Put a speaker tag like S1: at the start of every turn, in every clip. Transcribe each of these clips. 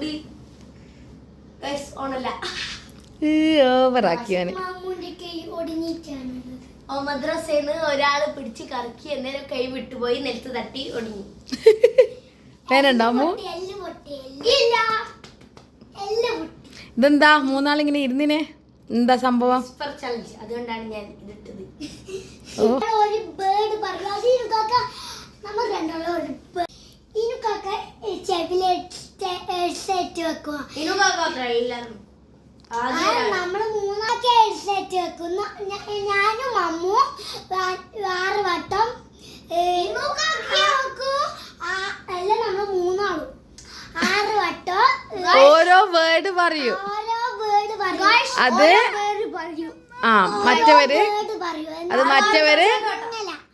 S1: മൂടി ഓണല്ല
S2: ഓവറാക്കിയാണ്.
S1: മദ്രസേന്ന് ഒരാള് പിടിച്ച് കറക്കി എന്നേരം കൈ വിട്ടുപോയി നെൽത്ത് തട്ടി ഒടിഞ്ഞു.
S2: പേരുണ്ടാമോ? ഇതെന്താ മൂന്നാളിങ്ങനെ ഇരുന്നിനെ? എന്താ സംഭവം?
S1: അതുകൊണ്ടാണ് ഞാൻ ഇതിട്ടത്.
S3: നമ്മള് മൂന്നാക്കി ഹെഡ്സെറ്റ് വെക്കുന്നു. ഞാനും അമ്മു 6 വട്ടം എല്ലാം നമ്മള് മൂന്നാളും 6 വട്ടം
S2: ഓരോ വേർഡ് പറയൂ. അത് മറ്റവര് മറ്റവര്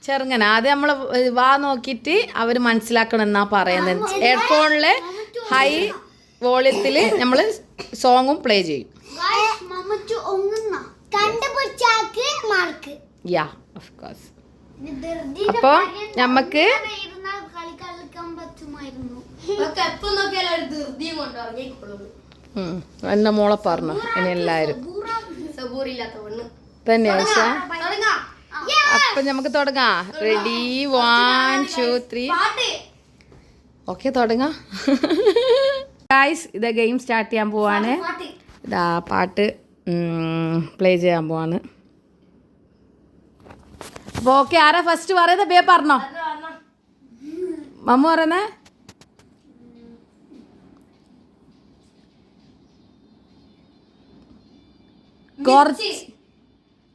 S2: ചെറുങ്ങനെ അത് നമ്മള് വാ നോക്കിട്ട് അവര് മനസ്സിലാക്കണം എന്നാ പറയുന്നത്. ഹെഡ്ഫോണില് ഹൈ വോളിയത്തില് നമ്മള് സോങ്ങും പ്ലേ ചെയ്യും. യാ ഓഫ് കോഴ്സ്. അപ്പൊ നമുക്ക് എന്നെ മോളെ പറഞ്ഞു ഇനി എല്ലാരും തന്നെ. പക്ഷേ അപ്പൊ നമുക്ക് തുടങ്ങാം. റെഡി 1 2 3 ഓക്കെ തുടങ്ങാം. ഗൈസ് ഇതാ ഗെയിം സ്റ്റാർട്ട് ചെയ്യാൻ പോവാണ്. ഇതാ പാട്ട് പ്ലേ ചെയ്യാൻ പോവാണ്. അപ്പൊ ഓക്കെ ആരാ ഫസ്റ്റ് പറയുന്നത്? ബേ പറഞ്ഞോ. മമ്മു പറയുന്നേ?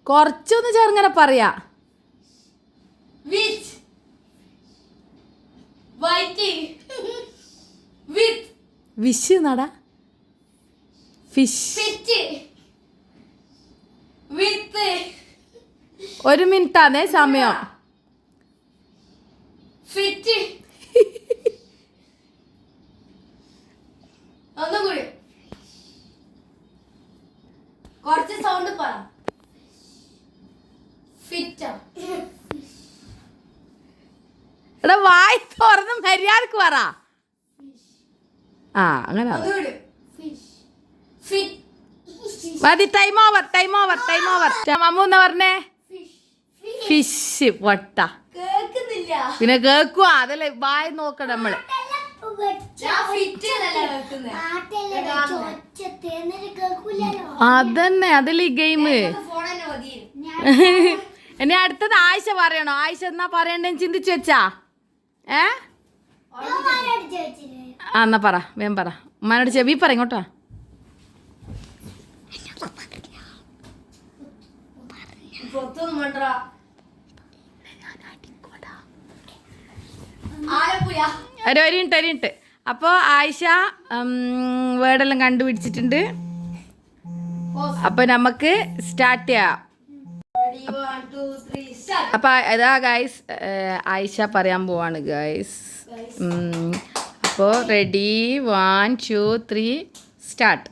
S2: കുറച്ചൊന്ന് ചെറുങ്ങനെ പറയാ. Wish നടാ fish. 1 മിനിറ്റാണേ സമയം.
S1: കുറച്ച് സൗണ്ട് പറ.
S2: എടാ വായി തുറന്ന് മര്യാദക്ക് പറ. ആ അങ്ങനെ മതി. Time over. മമ്മു എന്നാ പറഞ്ഞേ? ഫിഷ്. വട്ട പിന്നെ കേക്കുവാ. അതല്ലേ വായി നോക്കണം നമ്മള്. അതന്നെ അതല്ലേ ഈ ഗെയിം. ഇനി അടുത്തത് ആയിഷ പറയണോ? ആയിഷ എന്നാ പറയണ്ടെന്ന് ചിന്തിച്ചു വെച്ചാ? എന്നാ പറ വേം പറ. ഉമ്മാനോട് ചെവി പറ. ഇങ്ങോട്ടാ. ഒരു മിനിറ്റ്. അപ്പോൾ ആയിഷ വേർഡെല്ലാം കണ്ടുപിടിച്ചിട്ടുണ്ട്. അപ്പോൾ നമുക്ക് സ്റ്റാർട്ട് ചെയ്യാം. അപ്പോൾ ഇതാ ഗൈസ് ആയിഷ പറയാൻ പോവാണ് ഗൈസ്. അപ്പോൾ റെഡി 1 2 3 സ്റ്റാർട്ട്.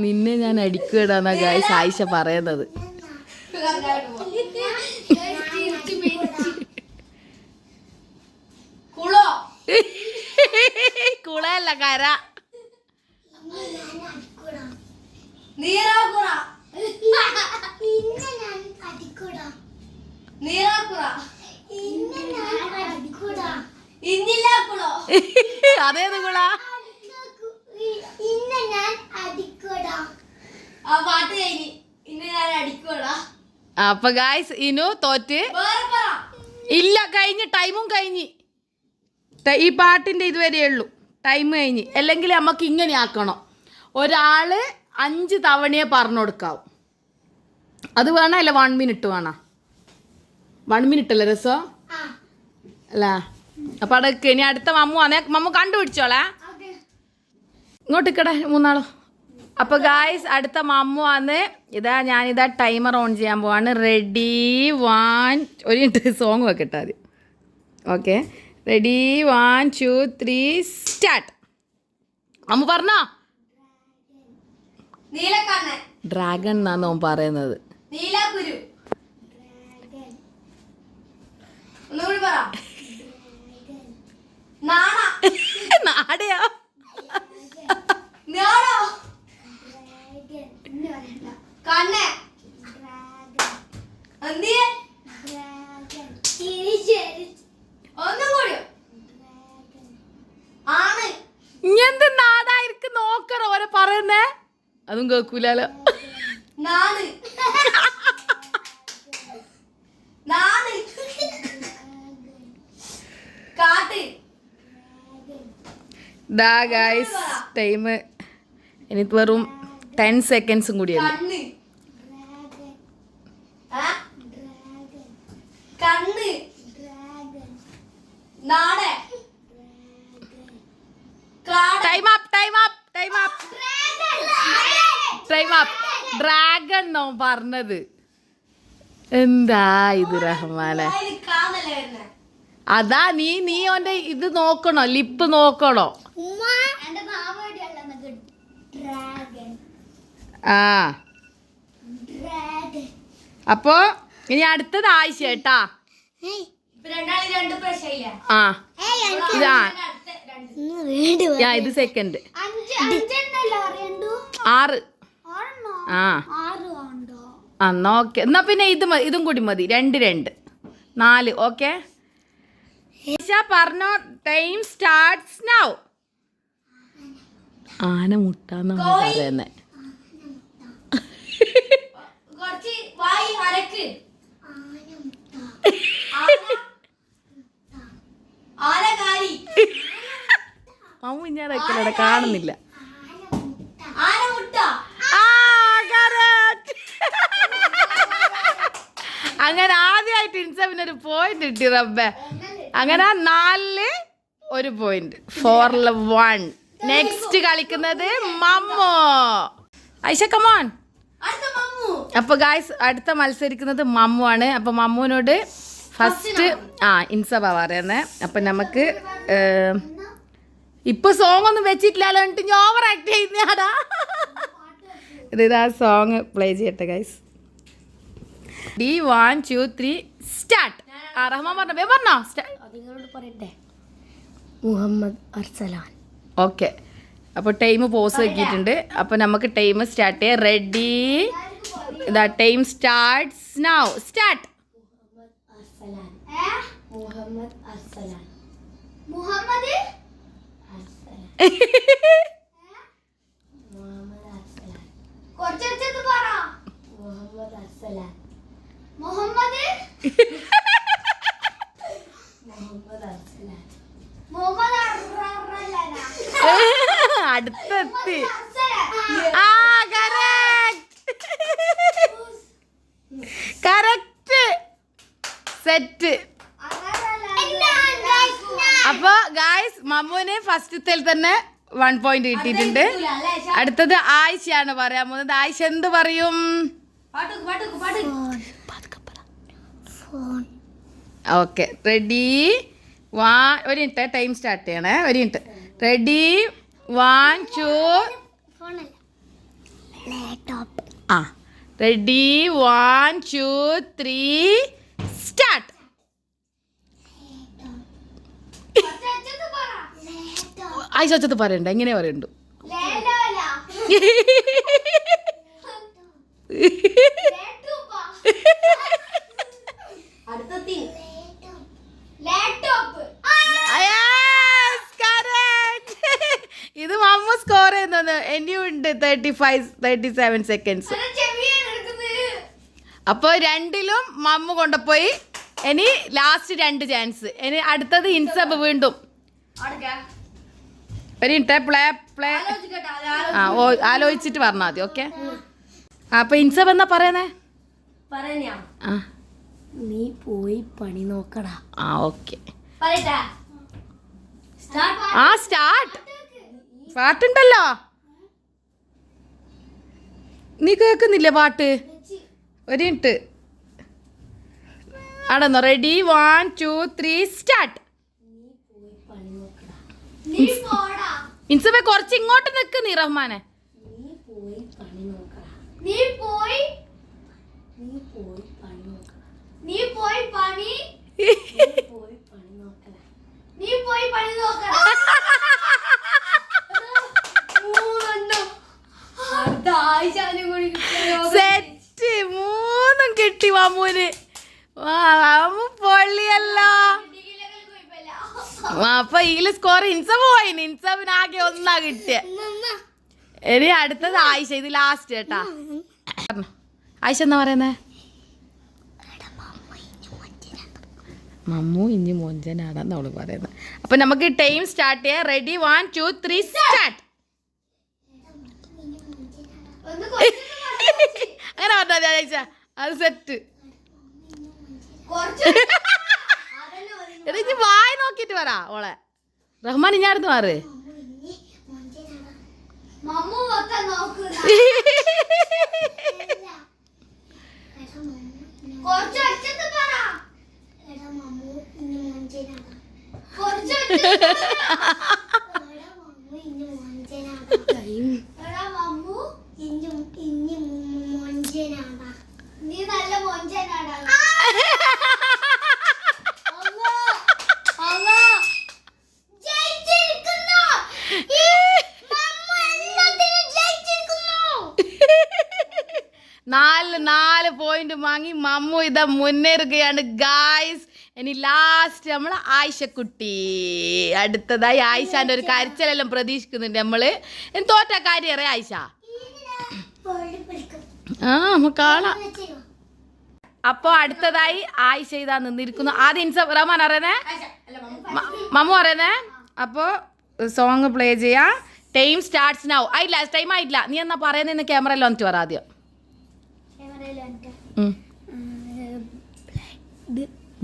S2: നിന്നെ ഞാൻ അടിക്കുകടാന്നാ ഗൈസ് ആയിഷ പറയുന്നത്. കുളയല്ല കര. അതേത് കുള? അപ്പൊ ഗായ്സ് ഇനു തോറ്റ്. ഇല്ല കഴിഞ്ഞ്. ടൈമും കഴിഞ്ഞ്. ഈ പാട്ടിന്റെ ഇതുവരെ ഉള്ളൂ. ടൈം കഴിഞ്ഞ്. അല്ലെങ്കിൽ നമുക്ക് ഇങ്ങനെ ആക്കണം. ഒരാള് 5 തവണയെ പറഞ്ഞു കൊടുക്കാവും. അത് വേണോ അല്ല 1 മിനിറ്റ് വേണോ? 1 മിനിറ്റ് അല്ലേ രസം അല്ല? അപ്പൊ അടക്ക്. ഇനി അടുത്ത മമ്മു ആണേ. മമ്മു കണ്ടുപിടിച്ചോളേ. ഇങ്ങോട്ട് ഇക്കടെ മൂന്നാളോ. അപ്പൊ ഗായ്സ് അടുത്ത മമ്മു ആണ്. ഞാനിതാ ടൈമർ ഓൺ ചെയ്യാൻ പോവാണ്. റെഡി 1 ഒരു മിനിറ്റ് സോങ് വെക്കട്ടെ ആദ്യം. Okay ready 1 2 3 start. അമ്മ പറഞ്ഞോ.
S1: നീലക്കണ്ണൻ.
S2: ഡ്രാഗൺ എന്നാണ് അവൻ പറയുന്നത്.
S1: നീലക്കുരു. ഒന്നുകൂടി പറ. നാണ.
S2: നാടയോ?
S1: നാണോ? കണ്ണ്. എന്തിയെ? ഒന്നും കൂടി. ആണ്.
S2: ഇങ്ങനത്തെ നാടായിരിക്കും നോക്കണോ ഓരെ പറയുന്നേ? അതും കേൾക്കൂലോ.
S1: നാണ്. നാണ്. കാട്ട്.
S2: ദാ ഗൈസ് ടൈം ഇനി വെറും 10 സെക്കൻഡ്സും കൂടിയല്ലേ.
S1: കണ്ണ്. കണ്ണ്. നാട്.
S2: Time up time up time up time up. Dragon എന്നോ പറഞ്ഞത്. എന്താ ഇത് റഹ്മാനെ? അതാ നീ ഓന്റെ ഇത് നോക്കണോ, ലിപ്പ് നോക്കണോ? ആ അപ്പോ ഇനി അടുത്തത് ആയിഷ കേട്ടാ. ആ ഇത് സെക്കൻഡ്. 6. എന്നാ ഓക്കെ. എന്നാ പിന്നെ ഇതും കൂടി മതി. 2 2 4. ഓക്കെ പറഞ്ഞോ. Time starts now. ആന മുട്ടാന്ന് പറയുന്നേ. അമ്മ ഞാൻ വെക്കലടെ കാണുന്നില്ല. അങ്ങനെ ആദ്യമായിട്ട് ഇൻസബിനൊരു പോയിന്റ് കിട്ടി റബ്ബേ. അങ്ങനെ 4 1 പോയിന്റ്. 4 1. നെക്സ്റ്റ് കളിക്കുന്നത് മമ്മു. ഐഷ കമോൺ. അപ്പൊ ഗായ്സ് അടുത്ത മത്സരിക്കുന്നത് മമ്മു ആണ്. അപ്പൊ മമ്മുവിനോട് ഫസ്റ്റ് ഇൻസബ പറയുന്നേ. അപ്പൊ നമുക്ക് ഇപ്പൊ സോങ് ഒന്നും വെച്ചിട്ടില്ലല്ലോ. എന്നിട്ട് ഞാൻ ഓവർ ആക്ട് ചെയ്യുന്നതാടാ. ഇതാ സോങ് പ്ലേ ചെയ്യട്ടെ ഗൈസ്. 1 2 3 സ്റ്റാർട്ട്. റഹ്മാൻ പറഞ്ഞോ.
S1: പറയട്ടെ. മുഹമ്മദ് അർസലാൻ.
S2: ഓക്കെ അപ്പോൾ ടൈം പോസ് ആക്കിയിട്ടുണ്ട്. അപ്പോൾ നമുക്ക് ടൈം സ്റ്റാർട്ട് ചെയ്യാം. റെഡി. ഇതാ time starts now. Start.
S1: Muhammad Arsalan.
S3: Muhammad കുറച്ചെടുത്ത് പറ.
S1: മുഹമ്മദ് അർസലാൻ.
S3: മുഹമ്മദ്
S1: മുഹമ്മദ് അർസലാൻ.
S3: മുഹമ്മദ്
S2: അടുത്തെത്തി. Correct set. അപ്പൊ ഗായ്സ് മമ്മുവിന് ഫസ്റ്റത്തിൽ തന്നെ 1 പോയിന്റ് കിട്ടിയിട്ടുണ്ട്. അടുത്തത് ആയിഷയാണ് പറയാൻ പോകുന്നത്. ആയിഷ എന്ത് പറയും? Okay ready. ഒരു മിനിറ്റ് ടൈം സ്റ്റാർട്ട് ചെയ്യണേ. ഒരു minute. Ready 1 2. Ready 1 2 3 start. Ayisha ഒച്ചത്ത് പറയണ്ട. എങ്ങനെ പറയണ്ടു? ഇത് മമ്മ സ്കോർ ചെയ്യുന്നത്. ഇനിയും ഉണ്ട് 37 സെക്കൻഡ്സ്. അപ്പോൾ 2ലും മമ്മ കൊണ്ടുപോയി. ഇനി ലാസ്റ്റ് 2 ചാൻസ്. ഇനി അടുത്തത് ഇൻസബ് വീണ്ടും. ഒരു മിനിറ്റ്. പ്ലേ ആലോചിച്ചിട്ട് പറഞ്ഞാൽ മതി. ഓക്കെ അപ്പൊ ഇൻസബ് എന്നാ പറയുന്നേ?
S1: നീ പോയി പണി നോക്കടാ.
S2: Okay start. പാട്ടുണ്ടല്ലോ. നീ കേൾക്കുന്നില്ലേ പാട്ട്? ഒരു മിനിറ്റ്. ആടെന്നോ. Ready 1 2 3 start.
S3: നീ പോടാ.
S2: ഇൻസബെ കുറച്ച് ഇങ്ങോട്ട് നിക്ക് നീ റഹ്മാനെ.
S1: നീ പോയി പണി നോക്കടാ.
S3: നീ പോയി
S1: നീ പോയി പണി നോക്കടാ.
S3: നീ പോയി പണി
S1: നീ പോയി പണി നോക്കടാ.
S3: നീ പോയി പണി നോക്കടാ.
S1: മൂന്നെണ്ണം. അടുത്ത ആഴ്ച കൂടി കിട്ടിയോ?
S2: സെറ്റ് 3 കിട്ടി മാമൂന്. മാമു പൊള്ളിയല്ലോ. അപ്പൊ ഇതില് സ്കോർ ഇൻസബ് പോയി. ഇൻസബിന് ആകെ 1 കിട്ടിയ. ഇനി അടുത്തത് ആയിഷ. ഇത് ലാസ്റ്റ് കേട്ടാ. ആയിഷ എന്താ പറയുന്നേ? മമ്മു ഇനി മൊഞ്ചനാടാന്ന് അവള് പറയുന്നത്. അപ്പൊ നമുക്ക് ടൈം സ്റ്റാർട്ട് ചെയ്യാം. Ready 1 2 3 start. അങ്ങനെ പറഞ്ഞാ ആയിഷ. അത് സെറ്റ്. എടാ ഇനി വായി നോക്കിട്ട് പറ ഓളെ. റഹ്മാൻ ഇനി അടുത്ത് മാറ്.
S3: മമ്മു ഒക്കെ നോക്കുക. കുറച്ച് ഒച്ചത്ത് പറ. കുറച്ച് ഒച്ചത്ത് എടാ മമ്മു നീ നല്ല മൊഞ്ചനാടാ. ജയിച്ചിരിക്കുന്നു. ഈ മമ്മു എല്ലാത്തിനും ജയിച്ചിരിക്കുന്നു.
S2: 4 പോയിന്റ് വാങ്ങി മമ്മു ഇതാ മുന്നേറുകയാണ് ഗായ്സ്. ഇനി ലാസ്റ്റ് നമ്മള് ആയിഷക്കുട്ടി. അടുത്തതായി ആയിഷാന്റെ ഒരു കരച്ചിലെല്ലാം പ്രതീക്ഷിക്കുന്നുണ്ട് നമ്മള്. തോറ്റ കാര്യം അറിയാം ആയിഷ. നമുക്ക് കാണാം. അപ്പൊ അടുത്തതായി ആയിഷ ഇതാ നിന്നിരിക്കുന്നു. ആദ്യം ഇൻസബ് റഹ്മാൻ അറിയുന്നേ, മമ്മു അറിയുന്നേ. അപ്പൊ സോങ് പ്ലേ ചെയ്യാ. Time starts now. ആയില്ല, ടൈം ആയിട്ടില്ല. നീ എന്നാ പറയുന്ന ക്യാമറയിൽ വന്നിട്ട് പറ ആദ്യം.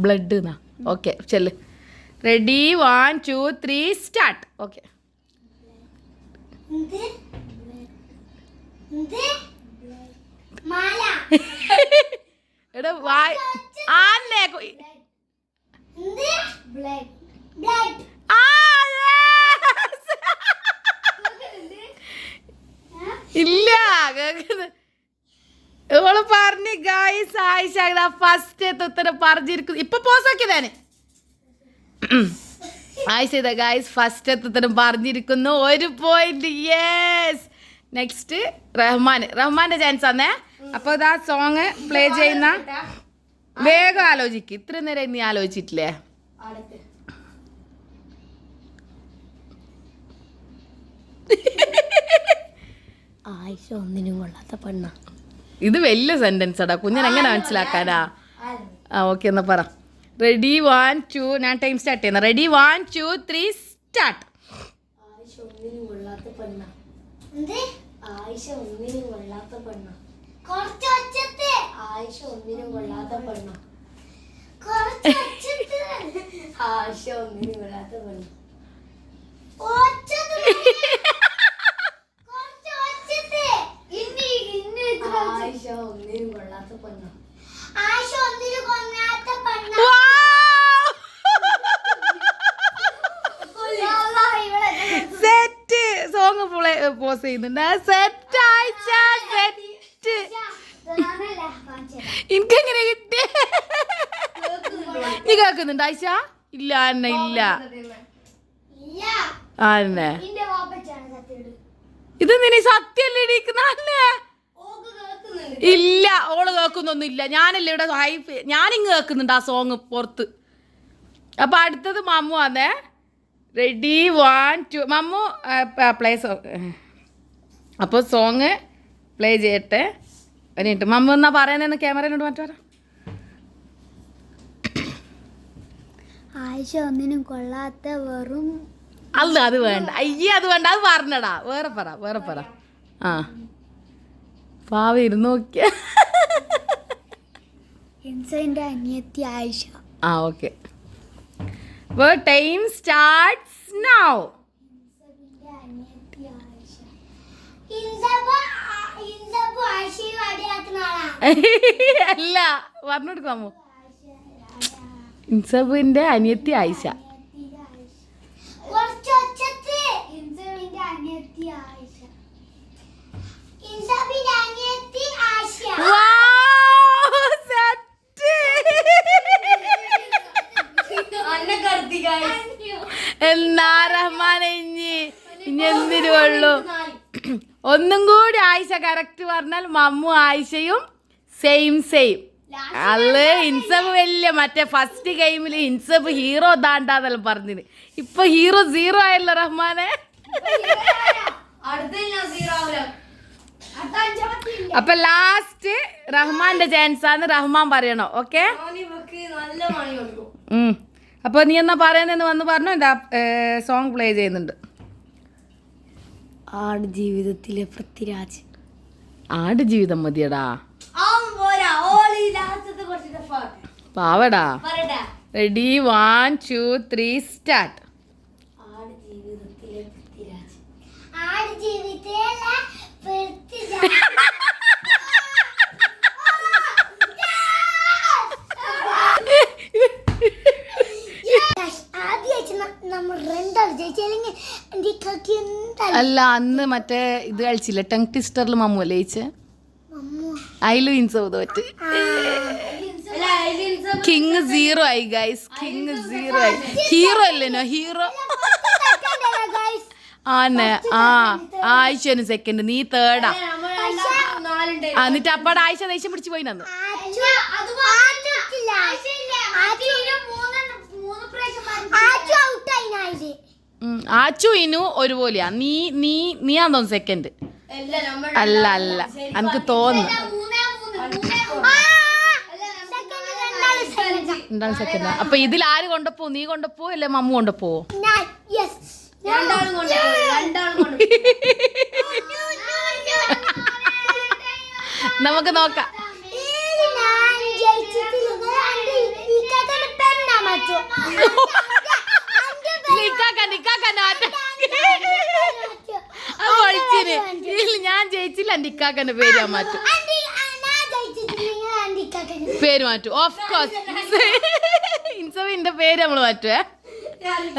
S2: ബ്ലഡ് എന്നാ. ഓക്കെ ചെല്ല്. Ready 1 2 3 start. ഓക്കെ. എടാ വായ് ആന്നെ ഇല്ല കേക്കുന്നത്. ഇവള് പറഞ്ഞു ഗായ്സ് ആയിഷ ഫസ്റ്റ് ഉത്തരം പറഞ്ഞിരിക്കുന്നു. ഇപ്പൊ പോസാക്കിയതാണ് ആയിഷ. ഗായ്സ് ഫസ്റ്റ് ഉത്തരം പറഞ്ഞിരിക്കുന്നു. 1 പോയിന്റ്. യെസ്. നെക്സ്റ്റ് റഹ്മാന്റെ ചാൻസ് ആന്നേ. അപ്പൊ ഇതാ സോങ് പ്ലേ ചെയ്യുന്ന. വേഗം ആലോചിക്ക്. ഇത്ര നേരം നീ ആലോചിച്ചിട്ടില്ലേ?
S1: ആയിഷ ഒന്നിനും കൊള്ളാത്ത പെണ്ണ.
S2: ഇത് വലിയ സെന്റൻസ് അടാ. കുഞ്ഞൻ എങ്ങനെ മനസ്സിലാക്കാനാ? ആ ഓക്കെ എന്നാ പറ. റെഡി 1 2. ഞാൻ ടൈം സ്റ്റാർട്ട് ചെയ്യുന്ന. Ready 1 2 3 start.
S1: ആയിഷ ഒന്നിനും കൊള്ളാത്ത പെണ്ണ. ആയിഷ ഒന്നിനും കൊള്ളാത്ത പെണ്ണ.
S3: കുറച്ച് ഒച്ചത്ത്.
S1: ആയിഷ ഒന്നിനും കൊള്ളാത്ത പെണ്ണ.
S3: കുറച്ച് ഒച്ചത്ത്.
S1: ആയിഷ ഒന്നിനും കൊള്ളാത്ത പെണ്ണ.
S3: ഒച്ചത്ത്. കുറച്ച് ഒച്ചത്ത്. ഇനി
S1: ആയിഷ ഒന്നിനും കൊള്ളാത്ത പെണ്ണ.
S3: ആയിഷ ഒന്നിനും കൊള്ളാത്ത പെണ്ണ.
S2: സെറ്റ്. സോങ് പോസ് ചെയ്യുന്നുണ്ട്. സെറ്റ് ആയിഷ. സെറ്റ്. എനിക്കെങ്ങനെ കിട്ടി? നീ കേൾക്കുന്നുണ്ട് ആയിഷ? ഇല്ല അന്ന ഇല്ല. അന്നെ ഇത് നിന്നെ സത്യല്ലേ ഇടിക്കുന്ന? ഇല്ല ഓള് കേൾക്കുന്നൊന്നും ഇല്ല. ഞാനല്ലേ ഇവിടെ ഹൈഫ്. ഞാനിങ്ങ് കേൾക്കുന്നുണ്ട് ആ സോങ് പുറത്ത്. അപ്പൊ അടുത്തത് മമ്മു ആന്നേ. റെഡി 1 2. Mammu play song. അപ്പോൾ സോങ് പ്ലേ ചെയ്യട്ടെ. എന്നിട്ട് മമ്മു എന്നാ പറയുന്നതെന്ന് ക്യാമറയിലോട്ട് മാറ്റി പറ.
S3: ആയിഷ ഒന്നിനും കൊള്ളാത്ത വെറും.
S2: അല്ല അത് വേണ്ട. അയ്യേ അത് വേണ്ട. അത് പറഞ്ഞടാ. വേറെ പറ. ആ പാവ ഇരുന്ന് നോക്കിയ.
S3: ഇൻസൈൻ്റെ അനിയത്തി ആയിഷ.
S2: ആ ഓക്കെ. അപ്പോൾ ടൈം സ്റ്റാർട്ട്സ് നൗ. അല്ല പറഞ്ഞെടുക്കാമോ? ഇൻസബിന്റെ അനിയത്തി ആയിഷ.
S3: കുറച്ച് ഒച്ചത്ത്.
S2: എന്നാ റഹ്മാനെ ഇനി എന്തിനു ഉള്ളൂ. ഒന്നും കൂടി ആയിഷ കറക്റ്റ് പറഞ്ഞാൽ മമ്മു ആയിഷയും സെയിം അല്ലേ. ഇൻസബ് വലിയ മറ്റേ ഫസ്റ്റ് ഗെയിമിൽ ഇൻസബ് ഹീറോ ദാണ്ടാന്നെല്ലാം പറഞ്ഞിന്. ഇപ്പൊ ഹീറോ 0 ആയല്ലോ റഹ്മാനെ. അപ്പൊ ലാസ്റ്റ് റഹ്മാന്റെ ചാൻസ് ആണ്. റഹ്മാൻ പറയണോ? ഓക്കെ. അപ്പൊ നീ എന്നാ പറയുന്നെന്ന് വന്ന് പറഞ്ഞു. എന്താ സോങ് പ്ലേ ചെയ്യുന്നുണ്ട്.
S1: ആട് ജീവിതത്തിലെ പൃഥ്വിരാജ്.
S2: ആട് ജീവിതം മതിയടാ, പാവടാ. Ready 1 2 3 start. അല്ല അന്ന് മറ്റേ ഇത് കളിച്ചില്ല ടങ് ട്വിസ്റ്ററിൽ മമ്മു അല്ലേ ജയിച്ചേ? അതിലും ഇൻസവ് തോറ്റ്. കിങ് 0 ആയി ഗൈസ്. കിങ് 0 ആയി. ഹീറോ അല്ലേനോ? ഹീറോ ആന്നെ. ആയിഷന് സെക്കൻഡ്, നീ തേർഡാ. എന്നിട്ട് അപ്പാടെ ആയിഷ ദേഷ്യം പിടിച്ച് പോയി നന്നു. ആച്ചു ഇനു ഒരുപോലെയാ. നീയാന്ന് തോന്നുന്നു സെക്കൻഡ്. അല്ല എനിക്ക് തോന്നുന്നു രണ്ടാളും സെക്കൻഡാ. അപ്പൊ ഇതിൽ ആര് കൊണ്ടപ്പോ? നീ കൊണ്ടപ്പോ അല്ലെ മമ്മു കൊണ്ടപ്പോ? നമുക്ക് നോക്കാം. ഞാൻ ജയിച്ചില്ല. എന്റെ ഇക്കാക്കന്റെ പേര് ഞാൻ മാറ്റും. പേര് മാറ്റും ഓഫ് കോഴ്സ്. ഇൻസവിന്റെ പേര് നമ്മള് മാറ്റുവേ.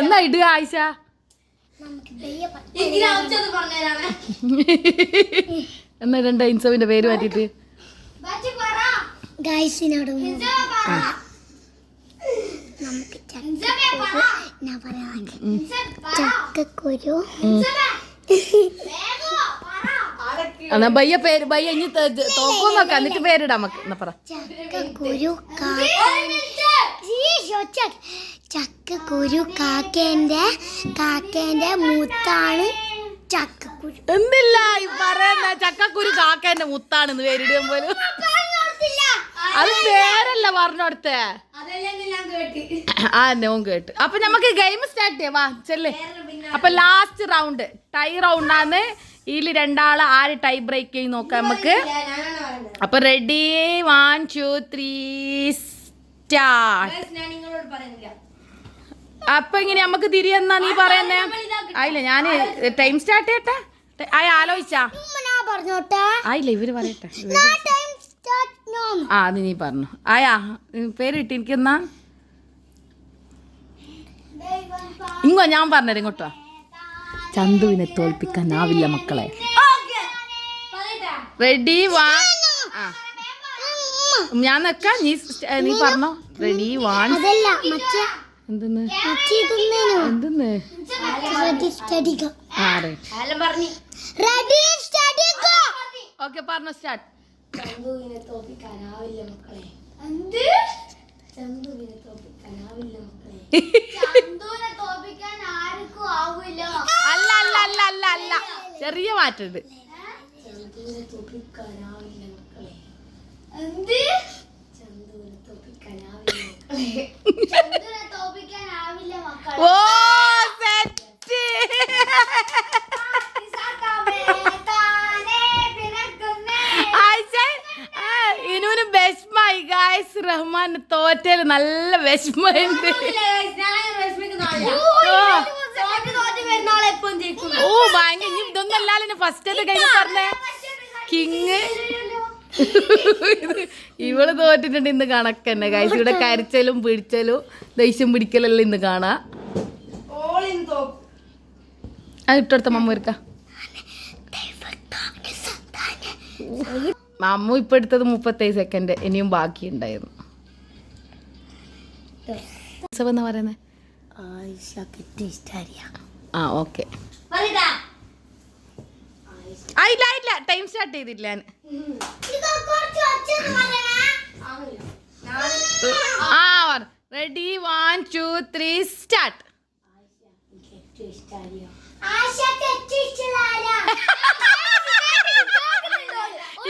S2: എന്നാ ഇടുക ആയിഷ? എന്നാ ഇടണ്ട ഇൻസവിന്റെ പേര് മാറ്റിട്ട്? എന്നാ ബയ്യ പേര് ബയ്യ ഇനി തോക്കോ നോക്കാം. എന്നിട്ട് പേരിടാം നമുക്ക്. എന്നാ പറ.
S3: ചക്കക്കുരു കാക്കേന്റെ മുത്താണ് ചക്കക്കുരു.
S2: എന്തില്ല ഈ പറയുന്ന ചക്കക്കുരു കാക്കേന്റെ മുത്താണെന്ന് പേരിടും പോലും. അത് പേരല്ല പറഞ്ഞോടുത്തേ. ഓൻ കേട്ട്. അപ്പൊ നമുക്ക് ഗെയിം സ്റ്റാർട്ട് ചെയ്യാം. വാ ചെല്ലേ. അപ്പൊ ലാസ്റ്റ് റൗണ്ട് ടൈ റൗണ്ടാണ്. ഇതിൽ രണ്ടാള് ആര് ടൈ ബ്രേക്ക് ചെയ്യും നോക്കാം നമുക്ക്. അപ്പൊ റെഡി 1 2 3 സ്റ്റാർട്ട്. അപ്പൊ ഇങ്ങനെ നമുക്ക് തിരിയെന്നാ നീ പറയുന്നേ? ആയില്ല ഞാൻ ടൈം സ്റ്റാർട്ട് ചെയ്യട്ടെ. ആലോചിച്ചാ ആയില്ല ഇവര് പറയട്ടെ. അത് നീ പറഞ്ഞു. ആയാ പേര് കിട്ടിയിരിക്കുന്ന ഇങ്ങോ ഞാൻ പറഞ്ഞത് ഇങ്ങോട്ടോ. ചന്തുവിനെ തോൽപ്പിക്കാനാവില്ല മക്കളെ. റെഡി 1 ഞാൻ നിക്കാം. നീ പറഞ്ഞോ. റെഡി 1 എന്തെന്ന് ഓക്കെ പറഞ്ഞോ. സ്റ്റാർട്ട്. ചന്തുവിനെ തോൽപ്പിക്കാനാവില്ല മക്കളെ. അല്ല അല്ല അല്ല അല്ല അല്ല ചെറിയ മാറ്റുണ്ട്. ഓ സെറ്റ്. ഇനൂന് വിഷമായി ഗായ്സ്. റഹ്മാൻ തോറ്റല് നല്ല വിഷമുണ്ട്. ഓ ഭയങ്കര. ഇനി ഇതൊന്നും അല്ലാലും ഫസ്റ്റ് കഴിഞ്ഞ് പറഞ്ഞേ കിങ്. ഇവള് തോറ്റിട്ടുണ്ട് ഇന്ന് കണക്കന്നെ ഗായ്സ്. ഇവിടെ കരച്ചലും പിടിച്ചലും ദേഷ്യം പിടിക്കലെല്ലാം ഇന്ന് കാണാ. അത് ഇട്ടെടുത്ത മമ്മ ഒരുക്ക. മമ്മു ഇപ്പൊ എടുത്തത് 37 സെക്കൻഡ്. ഇനിയും ബാക്കി ഉണ്ടായിരുന്നു. എന്നാ പറയുന്നേ?
S1: ആയിഷക്ക് ഏറ്റവും ഇഷ്ടമായ
S2: ആ ഓക്കെ ഇല്ല ടൈം സ്റ്റാർട്ട് ചെയ്തില്ല ഞാൻ റെഡി 1 2 3 സ്റ്റാർട്ട്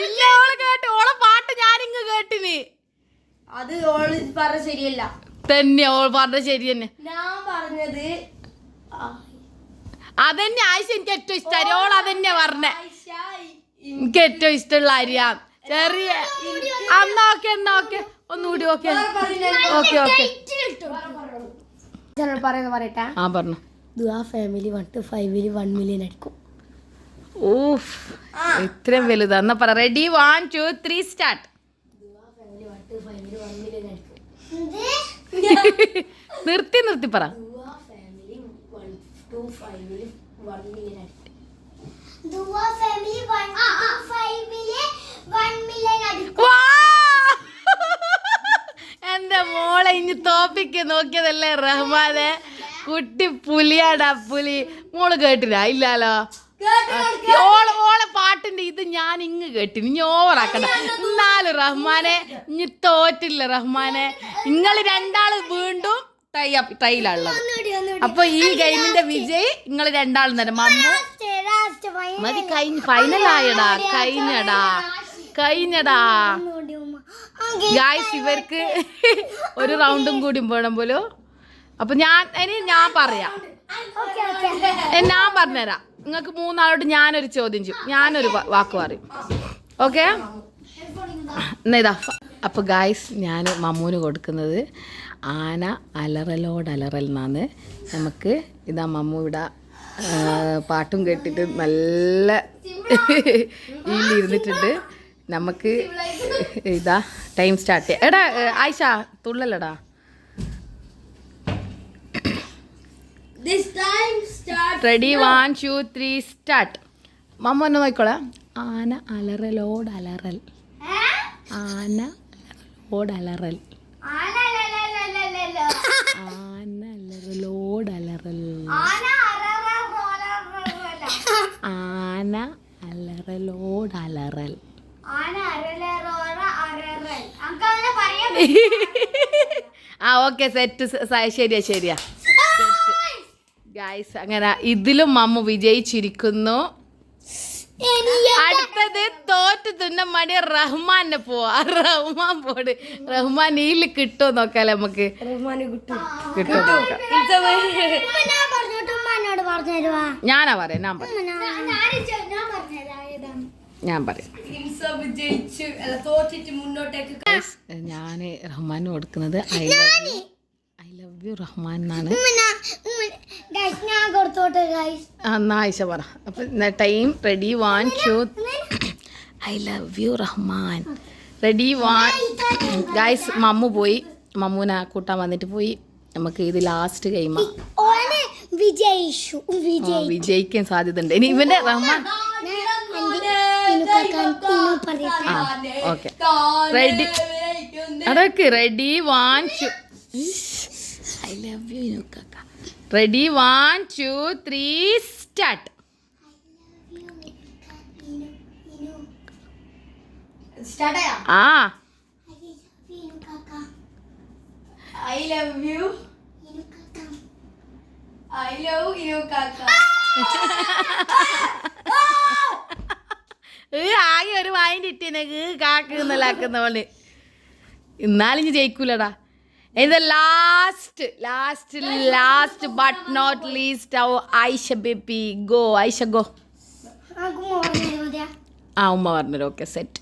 S2: ഇല്ല ഓള് കേട്ടു ഓളെ പാട്ട് ഞാനിങ്ങ് കേട്ടിന്
S1: അത് ഓള് പറഞ്ഞ ശരിയല്ല
S2: തന്നെ ഓൾ പറഞ്ഞ ശരി തന്നെ
S1: ഞാൻ പറഞ്ഞത്
S2: അതന്നെ ആയിഷ എനിക്ക് ഏറ്റവും ഇഷ്ടം ഓൾ അതന്നെ പറഞ്ഞേ എനിക്ക് ഏറ്റവും ഇഷ്ടമുള്ള അരിയാം ചെറിയ എന്നാ ഒന്നുകൂടി ഓക്കെ
S1: പറയട്ടെ
S2: ആ പറഞ്ഞു
S1: ദുആ ഫാമിലി 1 to 5 1 മില്യൺ അടിക്കും
S2: ഓഫ് ഇത്രയും വലുതാ എന്നാ പറ റെഡി 1 2 3 സ്റ്റാർട്ട്
S1: ദുആ ഫാമിലി 1 to 5 1 മില്യൺ അടിക്കും
S2: നിർത്തി പറ
S1: ദുആ ഫാമിലി 1 to 5 1 മില്യൺ അടിക്കും
S3: ദുആ ഫാമിലി 1 to 5 1 മില്യൺ അടിക്കും
S2: വാ! എന്റെ മോളെ ഇനി തോപ്പിക്ക് നോക്കിയതല്ലേ റഹ്മാനെ കുട്ടി പുലിയാടാ പുലി മോള് കേട്ടില്ല ഇല്ലാലോ ഓളെ പാട്ടിന്റെ ഇത് ഞാൻ ഇങ്ങ് കേട്ടിന് ഇനി ഓവറാക്കണ്ട എന്നാലും റഹ്മാനെ ഇനി തോറ്റില്ല റഹ്മാനെ നിങ്ങൾ രണ്ടാള് വീണ്ടും ടൈലുള്ളത് അപ്പൊ ഈ ഗെയിമിന്റെ വിജയ് നിങ്ങൾ രണ്ടാളും തന്നെ മമ്മു മതി ഫൈനലായടാ കഴിഞ്ഞടാ ഗായ്സ് ഇവർക്ക് ഒരു റൗണ്ടും കൂടി വേണം പോലും അപ്പൊ ഞാൻ പറയാം ഞാൻ പറഞ്ഞുതരാം നിങ്ങൾക്ക് മൂന്നാളോട് ഞാനൊരു ചോദ്യം ചെയ്യും ഞാനൊരു വാക്ക് പറയും ഓക്കെ ഇതാ അപ്പൊ ഗായ്സ് ഞാൻ മമ്മൂന് കൊടുക്കുന്നത് ആന അലറൽ എന്നാണ് നമുക്ക് ഇതാ മമ്മു ഇവിടെ പാട്ടും കേട്ടിട്ട് നല്ല ഇരുന്നിട്ടുണ്ട് നമുക്ക് ഇതാ ടൈം സ്റ്റാർട്ട് ചെയ്യാം എടാ ആയിഷ തുള്ളലടാ റെഡി 1 2 3 സ്റ്റാർട്ട് മമ്മ ഒന്ന് നോക്കിക്കോളാം ആന അലറൽ ആന അലറൽ ആ ഓക്കെ സെറ്റ് ശരിയാ ഗായ്സ് അങ്ങനെ ഇതിലും മമ്മു വിജയിച്ചിരിക്കുന്നു അടുത്തത് തോറ്റ് തുന്നം മടി റഹ്മാനെ പോവാ റഹ്മാൻ പോട് റഹ്മാൻ ഈല് കിട്ടുമോ നോക്കാലേ നമുക്ക് കിട്ടുമോ നോക്കാം ഞാനാ പറയാം ഞാൻ പറയാം ഞാൻ റഹ്മാന് കൊടുക്കുന്നത് ഐ ലവ് യു റഹ്മാൻ എന്നാണ് എന്നാ ആയിഷ പറ അപ്പൊ time ready 1 2 I love U Rahman ready 1 guys Mammu പോയി മമ്മൂനെ കൂട്ടാൻ വന്നിട്ട് പോയി നമുക്ക് ഇത് ലാസ്റ്റ് ഗെയിമാ വിജയിക്കാൻ സാധ്യത ഉണ്ട് ഇനി ഇവന്റെ റഹ്മാൻ ഓക്കെ റെഡി അതൊക്കെ റെഡി 1 2 ഐ ലവ് യു ഇനുക്കാക്ക റെഡി 1 2 3 സ്റ്റാർട്ട് ആ
S1: I love you
S2: ആകെ ഒരു വായിൻ്റെ ഇട്ടിനെ കാക്കുന്നല്ലാക്കുന്ന പോലെ എന്നാലും ജയിക്കൂലടാ ഇത് last but not least Ayesha baby go Ayesha go ആ ഉമ്മ പറഞ്ഞല്ലോ ഓക്കെ സെറ്റ്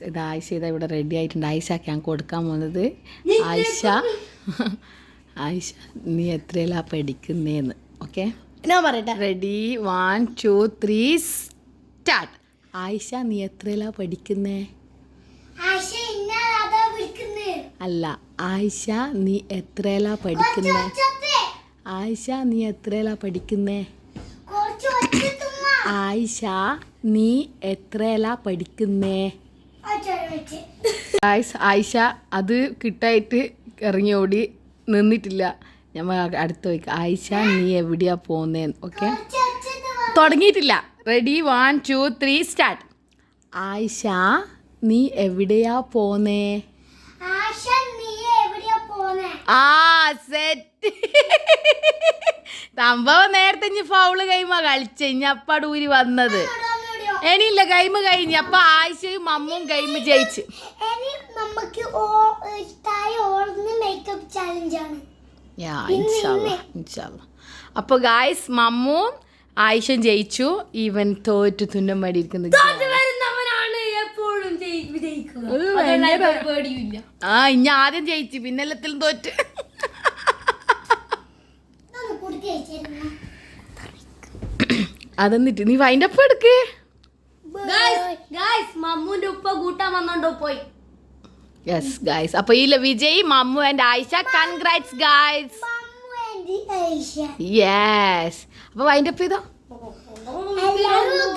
S2: ഇത് ആയിഷ ഇതാ ഇവിടെ റെഡി ആയിട്ടുണ്ട് ആയിഷക്ക് ഞാൻ കൊടുക്കാൻ പോകുന്നത് ആയിഷ നീ എത്രയിലാ പഠിക്കുന്നേന്ന് ഓക്കെ
S1: ഞാൻ പറയട്ടെ
S2: റെഡി 1 2 3 സ്റ്റാർട്ട് ആയിഷ നീ എത്രയിലാ പഠിക്കുന്നേ അല്ല ആയിഷ നീ എത്രയിലാ പഠിക്കുന്നേ ആയിഷ നീ എത്രയിലാ പഠിക്കുന്നേ ആയിഷ നീ എത്രയിലാ പഠിക്കുന്നേ ആയിഷ അത് കിട്ടായിട്ട് ഇറങ്ങി ഓടി നിന്നിട്ടില്ല. ഞമ്മ അടുത്ത് പോയിക്ക. ആയിഷ നീ എവിടെയാ പോന്നേന്ന്. ഓക്കെ, തുടങ്ങിയിട്ടില്ല. Ready 1 2 3 start. ആയിഷ നീ എവിടെയാ പോന്നേ?
S3: ആശ നീ എവിടെയാ പോന്നെ?
S2: ആ സെറ്റ്. സംഭവം നേരത്തെ ഇനി ഫൗള് കൈമാ കളിച്ച ഇനി അപ്പാടൂരി വന്നത്. ഇനിയില്ല, ഗെയിം കഴിഞ്ഞ്. അപ്പൊ ആയിഷയും മമ്മും ഗെയിം ജയിച്ച്.
S3: ഇനി നമുക്ക് മേക്കപ്പ് ചാലഞ്ച് ആണ്.
S2: അപ്പൊ ഗായ്സ് മമ്മും ആയിഷയും ജയിച്ചു. ഈവൻ തോറ്റു തുന്നം മടി ഇരിക്കുന്നത്. ആ ഇനി ആദ്യം ജയിച്ചു, പിന്നെ എല്ലാത്തിലും തോറ്റ്. അതെന്നിട്ട് നീ വൈൻഡപ്പ് എടുക്ക്.
S1: മമ്മൂന്റെ ഉപ്പ കൂട്ടാൻ വന്നോണ്ടോ പോയി.
S2: യെസ് ഗായ്സ്, അപ്പൊ ഈ Vijay Mammu and Ayesha. Congrats guys. Yes, അപ്പൊ വൈൻഡപ്പ് ചെയ്തോ.
S3: എല്ലാവരും